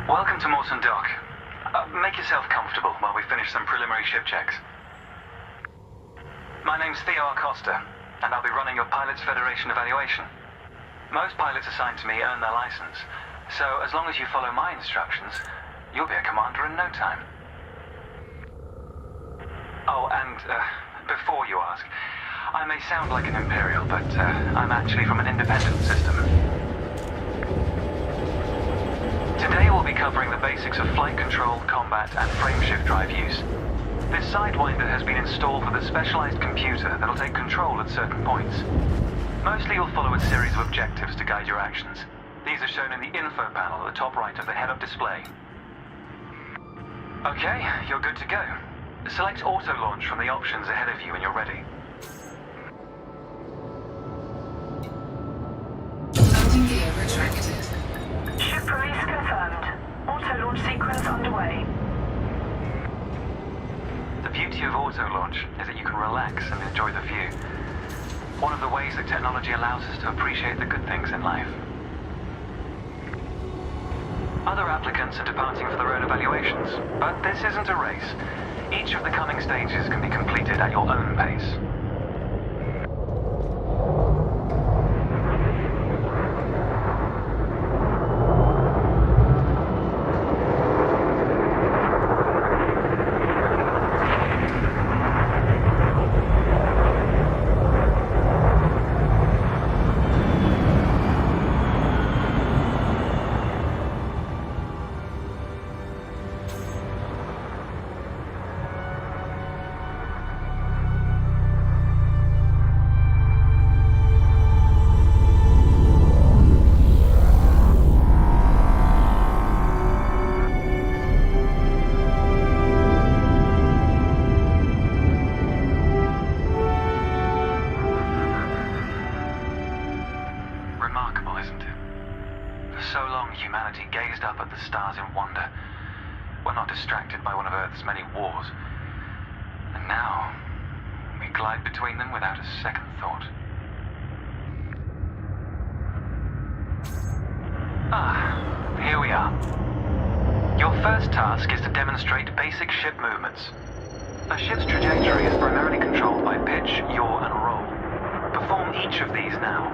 Welcome to Mawson Dock. Make yourself comfortable while we finish some preliminary ship checks. My name's Theo Acosta, and I'll be running your Pilots Federation evaluation. Most pilots assigned to me earn their license, so as long as you follow my instructions, you'll be a commander in no time. Oh, and before you ask, I may sound like an Imperial, but I'm actually from an independent system. Today we'll be covering the basics of flight control, combat, and frameshift drive use. This Sidewinder has been installed with a specialized computer that'll take control at certain points. Mostly you'll follow a series of objectives to guide your actions. These are shown in the info panel at the top right of the head-up display. Okay, you're good to go. Select auto-launch from the options ahead of you when you're ready. Landing gear retracted. Ship release confirmed. Auto-launch sequence underway. The beauty of auto-launch is that you can relax and enjoy the view. One of the ways that technology allows us to appreciate the good things in life. Other applicants are departing for their own evaluations, but this isn't a race. Each of the coming stages can be completed at your own pace. Remarkable, isn't it? For so long, humanity gazed up at the stars in wonder. We're not distracted by one of Earth's many wars. And now, we glide between them without a second thought. Here we are. Your first task is to demonstrate basic ship movements. A ship's trajectory is primarily controlled by pitch, yaw, and roll. Perform each of these now.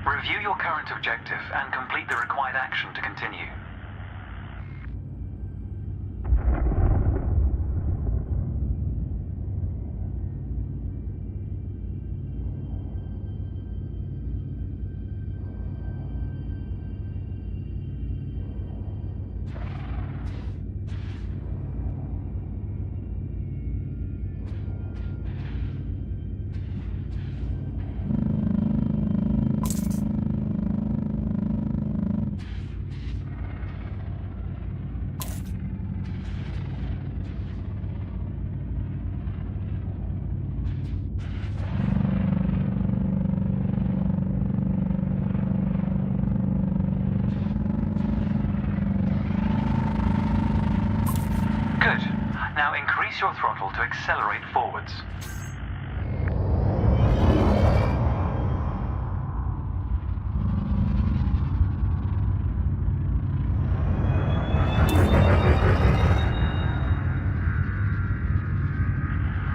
Review your current objective and complete the required action to continue. Good. Now increase your throttle to accelerate forwards.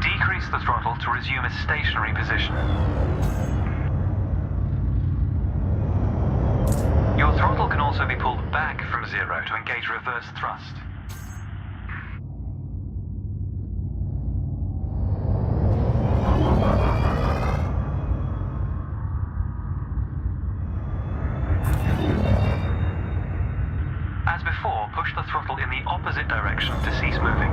Decrease the throttle to resume a stationary position. Your throttle can also be pulled back from zero to engage reverse thrust. As before, push the throttle in the opposite direction to cease moving.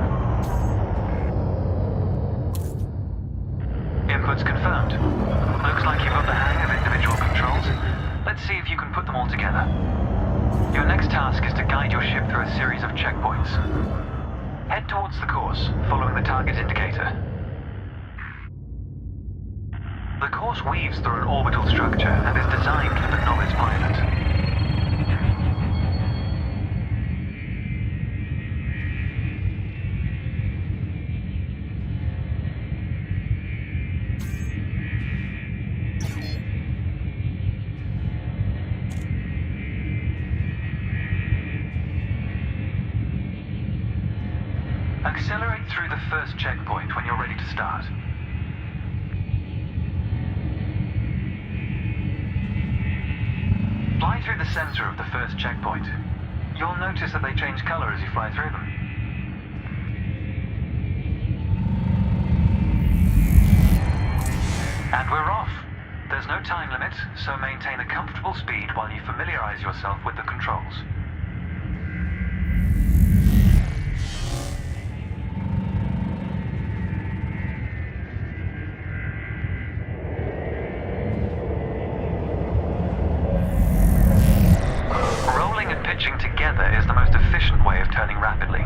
Inputs confirmed. see if you can put them all together. Your next task is to guide your ship through a series of checkpoints. Head towards the course, following the target indicator. The course weaves through an orbital structure and is designed for the novice pilot. Accelerate through the first checkpoint when you're ready to start. Fly through the center of the first checkpoint. You'll notice that they change color as you fly through them. And we're off. There's no time limit, so maintain a comfortable speed while you familiarize yourself with the controls. Pitching together is the most efficient way of turning rapidly.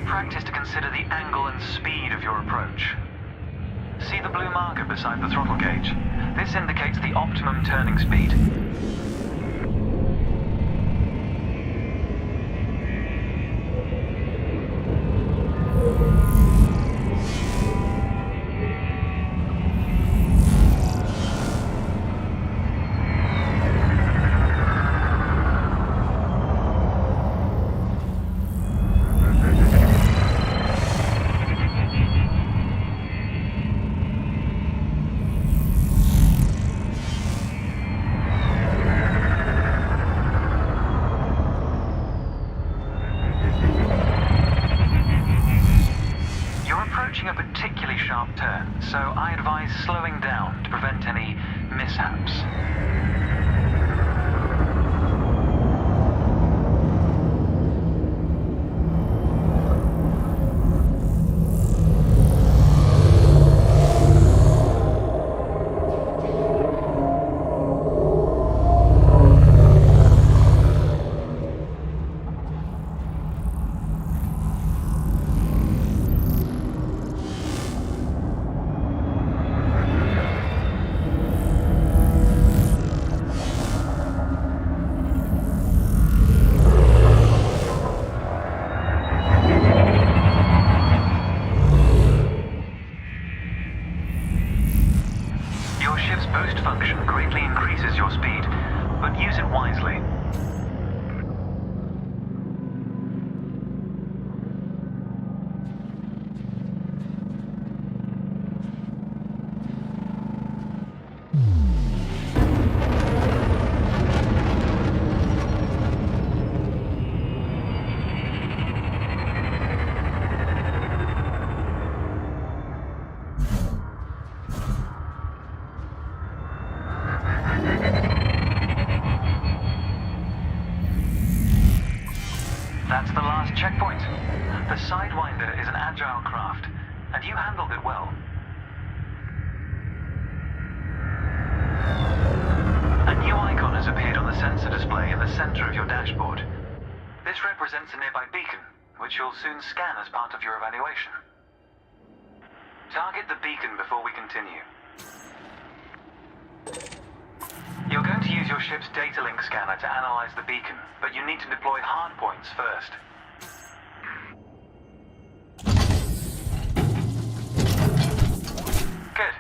Practice to consider the angle and speed of your approach. See the blue marker beside the throttle gauge? This indicates the optimum turning speed. A particularly sharp turn, so I advise slowing down to prevent any mishaps. Your ship's boost function greatly increases your speed, but use it wisely. That's the last checkpoint. The Sidewinder is an agile craft, and you handled it well. A new icon has appeared on the sensor display in the center of your dashboard. This represents a nearby beacon, which you'll soon scan as part of your evaluation. Target the beacon before we continue. You're going to use your ship's data link scanner to analyze the beacon, but you need to deploy hardpoints first. Good.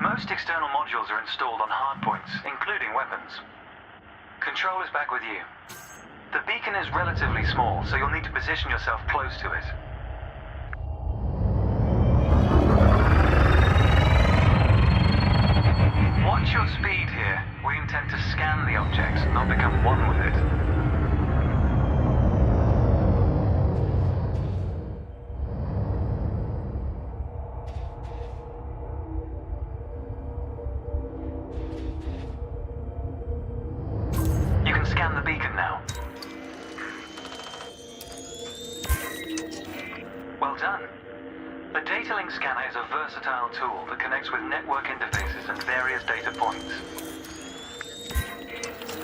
Most external modules are installed on hardpoints, including weapons. Control is back with you. The beacon is relatively small, so you'll need to position yourself close to it. Watch your speed here. We intend to scan the objects, not become one with it. You can scan the beacon now. Well done. The data link scanner is a versatile tool that connects with network interfaces and various data points.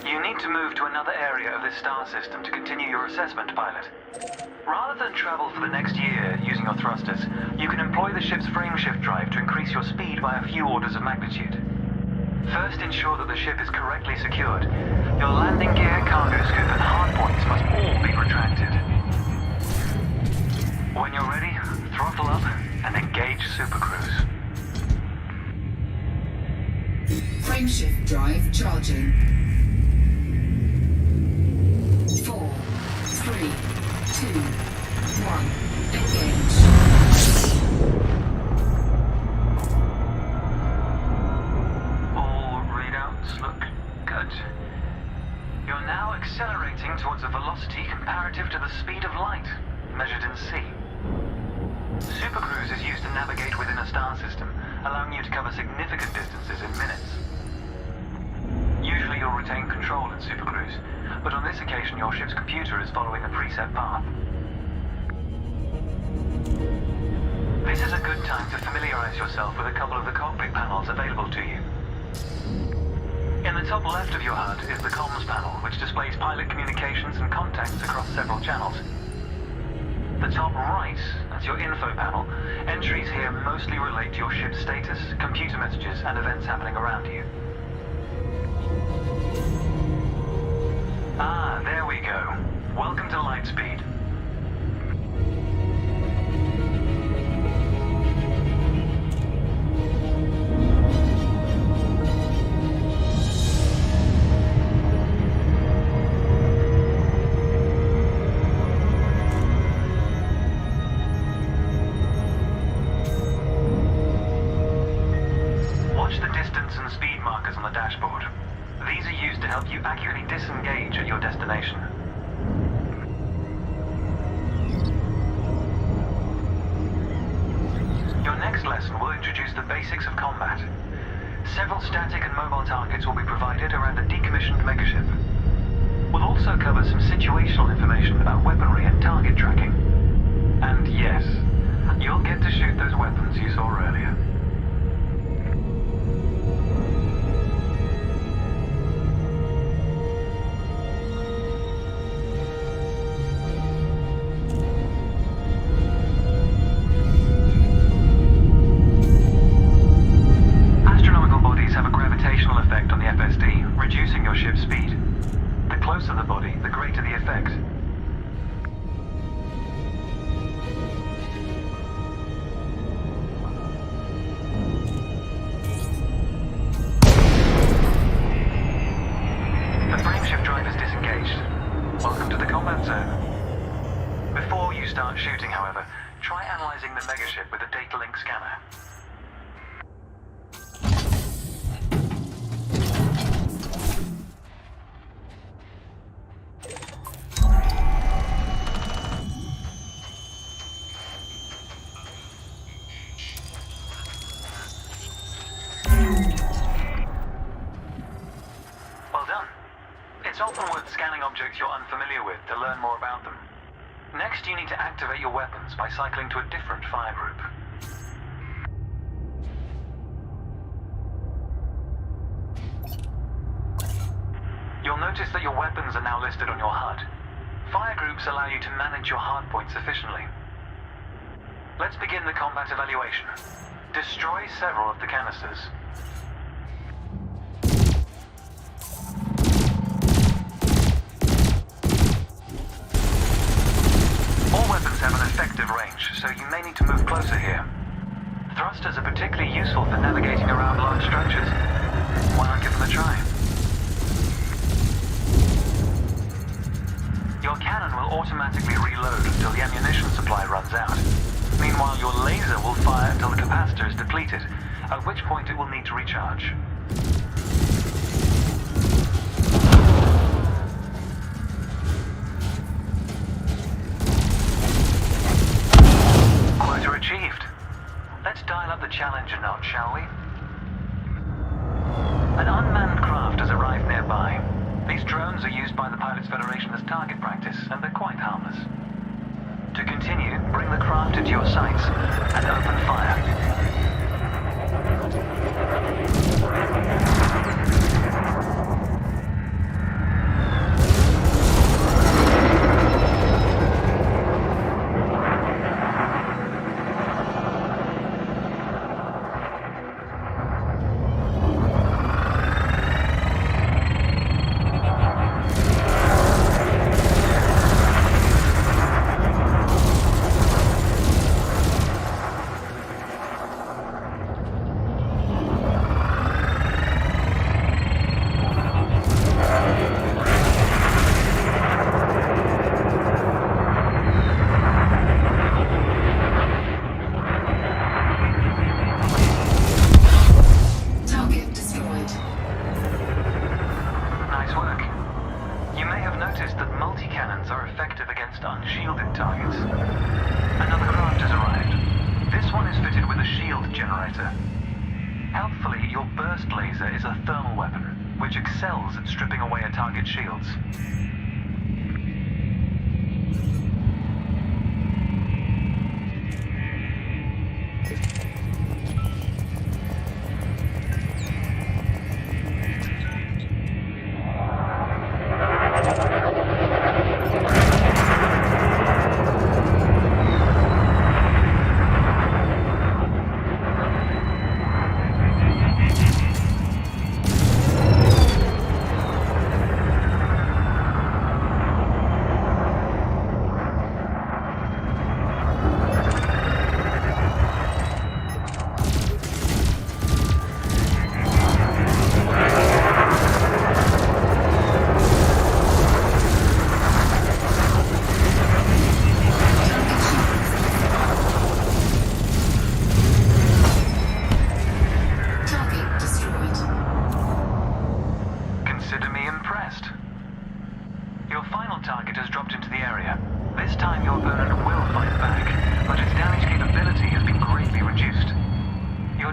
You need to move to another area of this star system to continue your assessment, pilot. Rather than travel for the next year using your thrusters, you can employ the ship's frameshift drive to increase your speed by a few orders of magnitude. First, ensure that the ship is correctly secured. Your landing gear, cargo scoop, and hardpoints must all be retracted. When you're ready, throttle up and engage Super Cruise. Frameshift drive charging. 4, 3, 2, 1. Engage. All readouts look good. You're now accelerating towards a velocity comparative to the speed of light, measured in C. Super Cruise is used to navigate within a star system, allowing you to cover significant distances in minutes. Usually you'll retain control in Super Cruise, but on this occasion your ship's computer is following a preset path. This is a good time to familiarize yourself with a couple of the cockpit panels available to you. In the top left of your HUD is the comms panel, which displays pilot communications and contacts across several channels. The top right is your info panel. Entries here mostly relate to your ship's status, computer messages, and events happening around you. Ah, there we go. Welcome to Lightspeed. Watch the distance and speed markers on the dashboard. These are used to help you accurately disengage at your destination. Your next lesson will introduce the basics of combat. Several static and mobile targets will be provided around a decommissioned megaship. We'll also cover some situational information about weaponry and target tracking. And yes, you'll get to shoot those weapons you saw earlier. Astronomical bodies have a gravitational effect on the FSD, reducing your ship's speed. The closer the body, the greater the effect. The frameshift drive is disengaged. Welcome to the combat zone. Before you start shooting, however, try analyzing the megaship with a data link scanner. Well done. It's often worth scanning objects you're unfamiliar with to learn more about them. Next, you need to activate your weapons by cycling to a different fire group. You'll notice that your weapons are now listed on your HUD. Fire groups allow you to manage your hardpoints efficiently. Let's begin the combat evaluation. Destroy several of the canisters. All weapons have an effective range, so you may need to move closer here. Thrusters are particularly useful for navigating around large structures. Why not give them a try? Your cannon will automatically reload until the ammunition supply runs out. Meanwhile, your laser will fire until the capacitor is depleted, at which point it will need to recharge. Quota achieved. Let's dial up the challenge a notch, shall we? An unmanned craft has arrived nearby. These drones are used by the Pilots Federation as target practice, and they're quite harmless. To continue, bring the craft into your sights and open fire. Unshielded targets. Another craft has arrived. This one is fitted with a shield generator. Helpfully, your burst laser is a thermal weapon, which excels at stripping away a target's shields.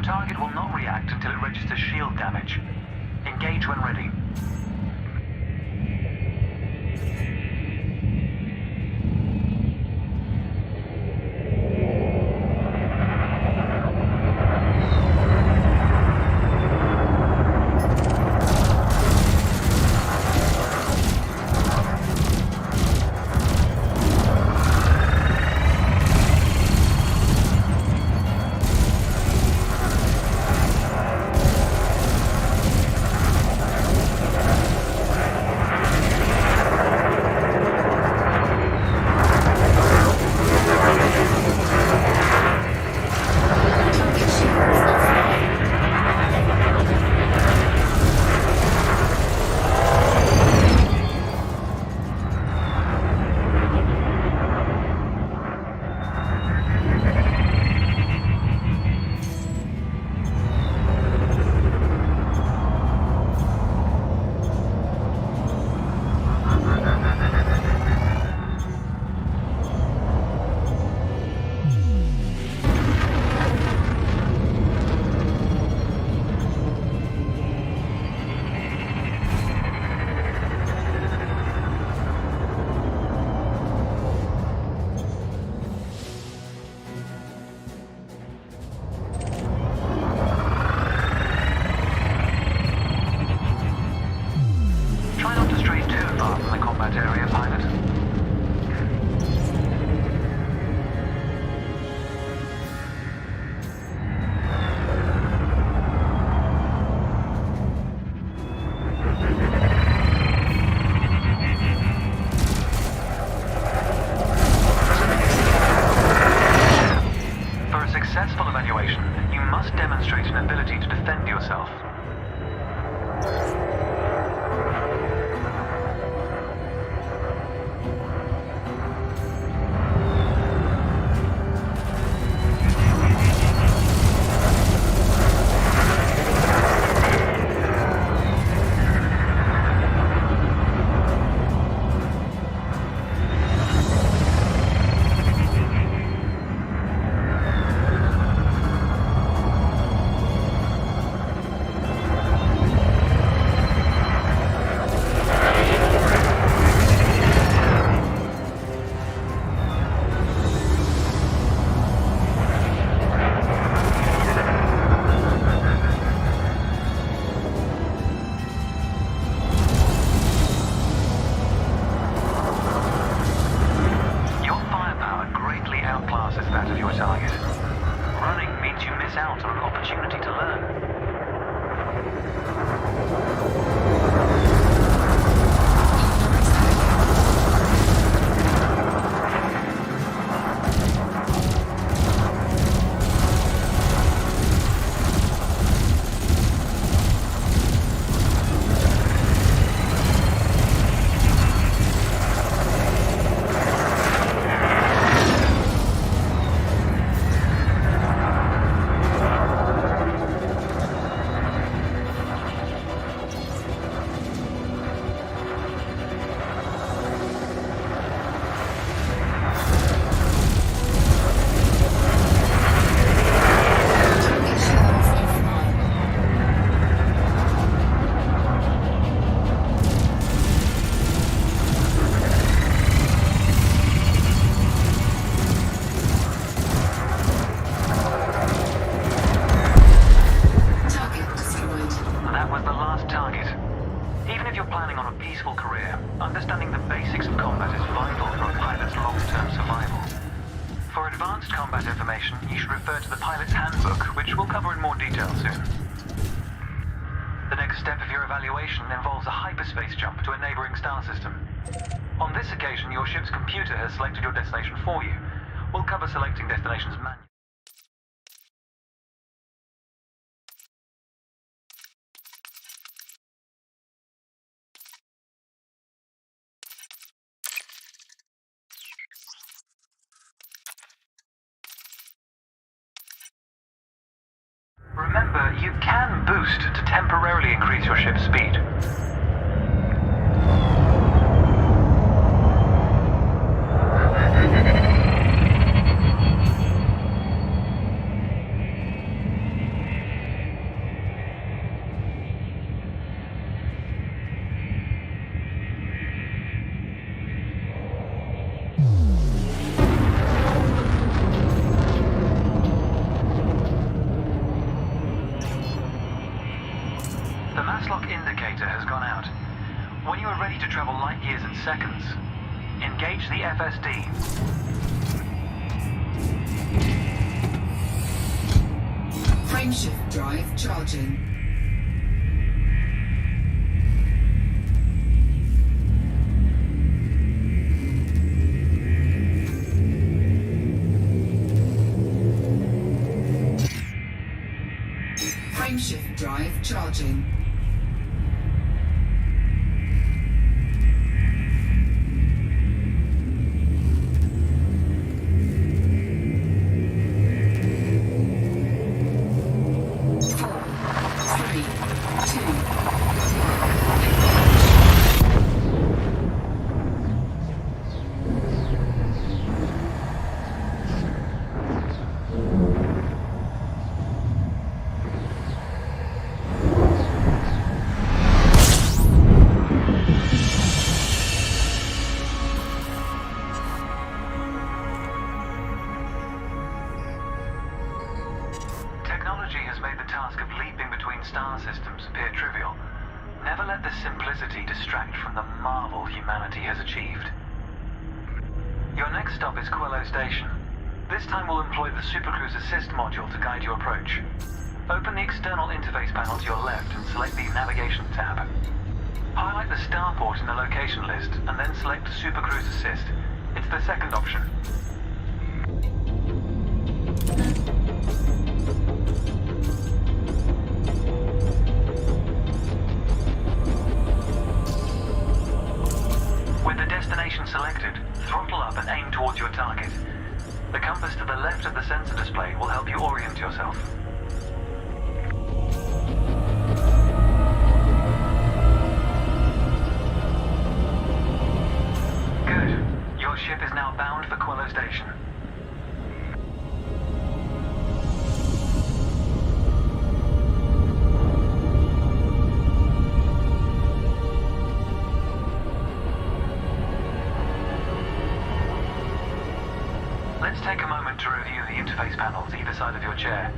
Target will not react until it registers shield damage. Engage when ready. target. Even if you're planning on a peaceful career, understanding the basics of combat is vital for a pilot's long-term survival. For advanced combat information, you should refer to the pilot's handbook, which we'll cover in more detail soon. The next step of your evaluation involves a hyperspace jump to a neighboring star system. On this occasion, your ship's computer has selected your destination for you. We'll cover selecting destinations manually. Remember, you can boost to temporarily increase your ship's speed. The Maslock indicator has gone out. When you are ready to travel light years in seconds, engage the FSD. Frameshift drive charging. Frameshift drive charging. Technology has made the task of leaping between star systems appear trivial. Never let the simplicity distract from the marvel humanity has achieved. Your next stop is Quello Station. This time we'll employ the Supercruise Assist module to guide your approach. Open the external interface panel to your left and select the Navigation tab. Highlight the starport in the location list and then select Supercruise Assist. It's the second option. With the destination selected, throttle up and aim towards your target. The compass to the left of the sensor display will help you orient yourself. Good. Your ship is now bound for Quello Station. Let's take a moment to review the interface panels either side of your chair.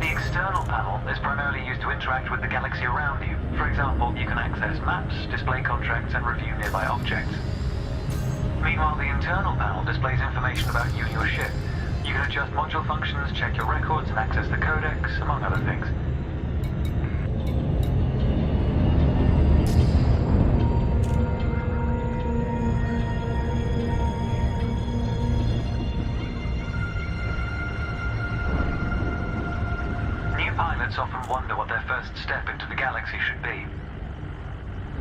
The external panel is primarily used to interact with the galaxy around you. For example, you can access maps, display contracts, and review nearby objects. Meanwhile, the internal panel displays information about you and your ship. You can adjust module functions, check your records, and access the codex, among other things. Pilots often wonder what their first step into the galaxy should be.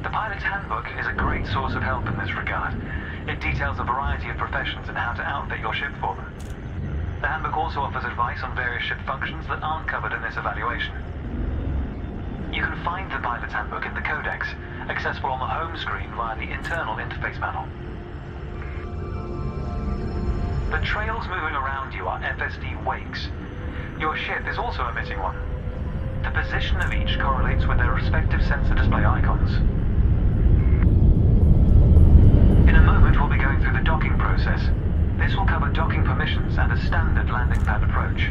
The Pilot's Handbook is a great source of help in this regard. It details a variety of professions and how to outfit your ship for them. The handbook also offers advice on various ship functions that aren't covered in this evaluation. You can find the Pilot's Handbook in the Codex, accessible on the home screen via the internal interface panel. The trails moving around you are FSD wakes. Your ship is also emitting one. The position of each correlates with their respective sensor display icons. In a moment, we'll be going through the docking process. This will cover docking permissions and a standard landing pad approach.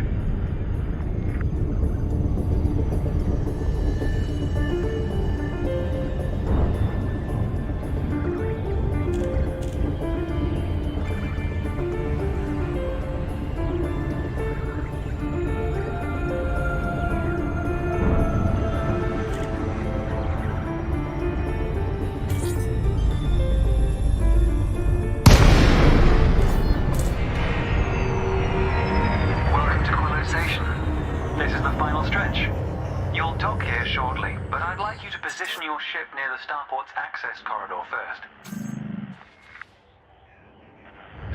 here shortly, but I'd like you to position your ship near the starport's access corridor first.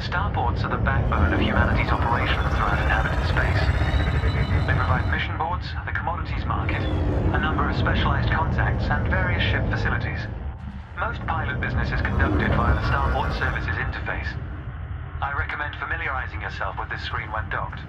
Starports are the backbone of humanity's operations throughout inhabited space. They provide mission boards, the commodities market, a number of specialized contacts, and various ship facilities. Most pilot business is conducted via the Starport Services interface. I recommend familiarizing yourself with this screen when docked.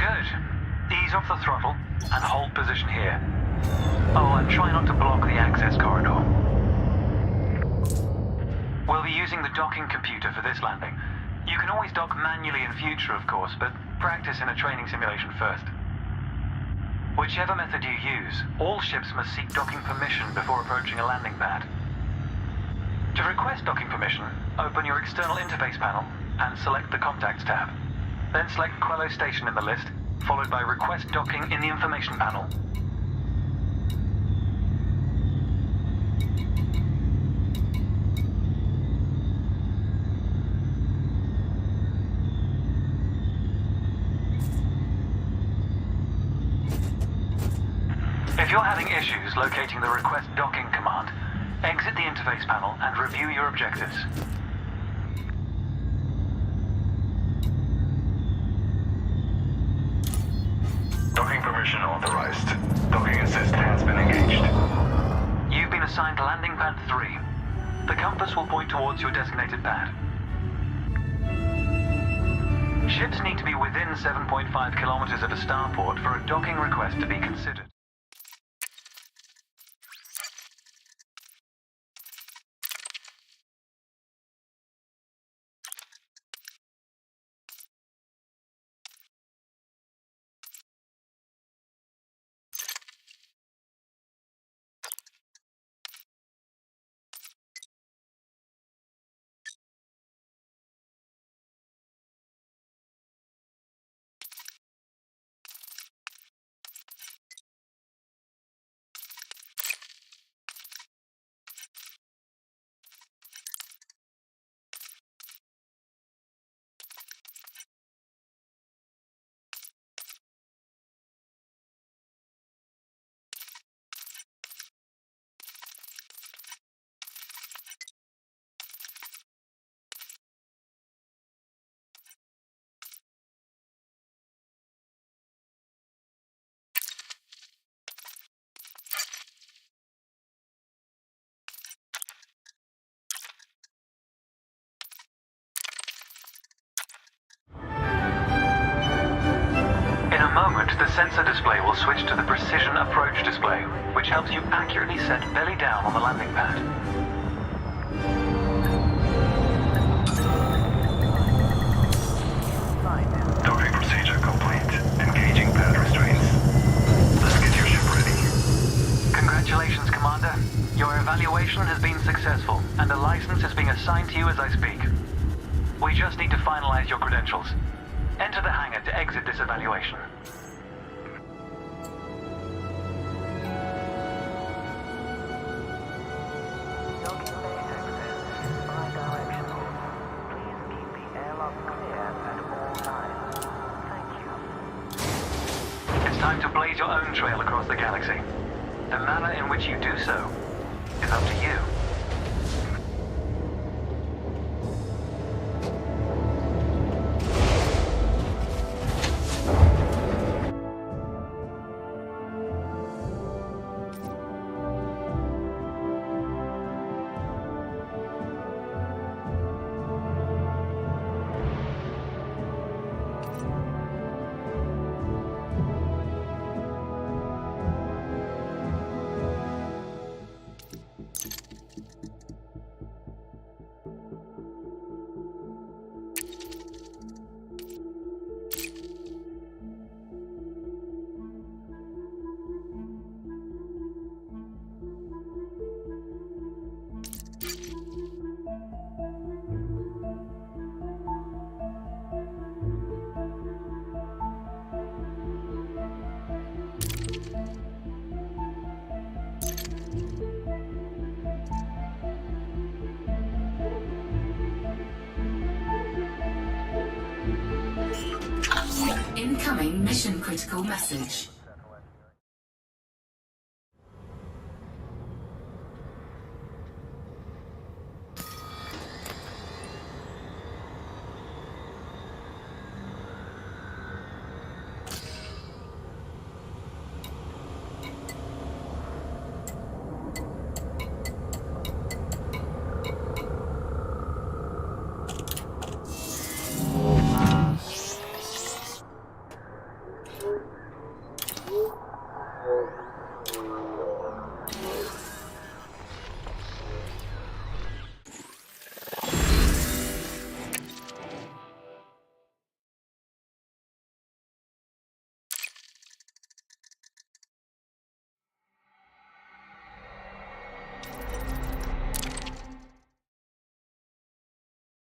Good. Ease off the throttle and hold position here. Oh, and try not to block the access corridor. We'll be using the docking computer for this landing. You can always dock manually in future, of course, but practice in a training simulation first. Whichever method you use, all ships must seek docking permission before approaching a landing pad. To request docking permission, open your external interface panel and select the Contacts tab. Then select Quello Station in the list, followed by Request Docking in the information panel. If you're having issues locating the Request Docking command, exit the interface panel and review your objectives. Docking permission authorized. Docking assist has been engaged. You've been assigned landing pad 3. The compass will point towards your designated pad. Ships need to be within 7.5 kilometers of a starport for a docking request to be considered. In a moment, the sensor display will switch to the Precision Approach display, which helps you accurately set belly down on the landing pad. Docking procedure complete. Engaging pad restraints. Let's get your ship ready. Congratulations, Commander. Your evaluation has been successful, and a license is being assigned to you as I speak. We just need to finalize your credentials. Enter the hangar to exit this evaluation. Docking bay access. Bi-directional. Please keep the airlock clear at all times. Thank you. It's time to blaze your own trail across the galaxy. The manner in which you do so is up to you. Incoming mission critical message.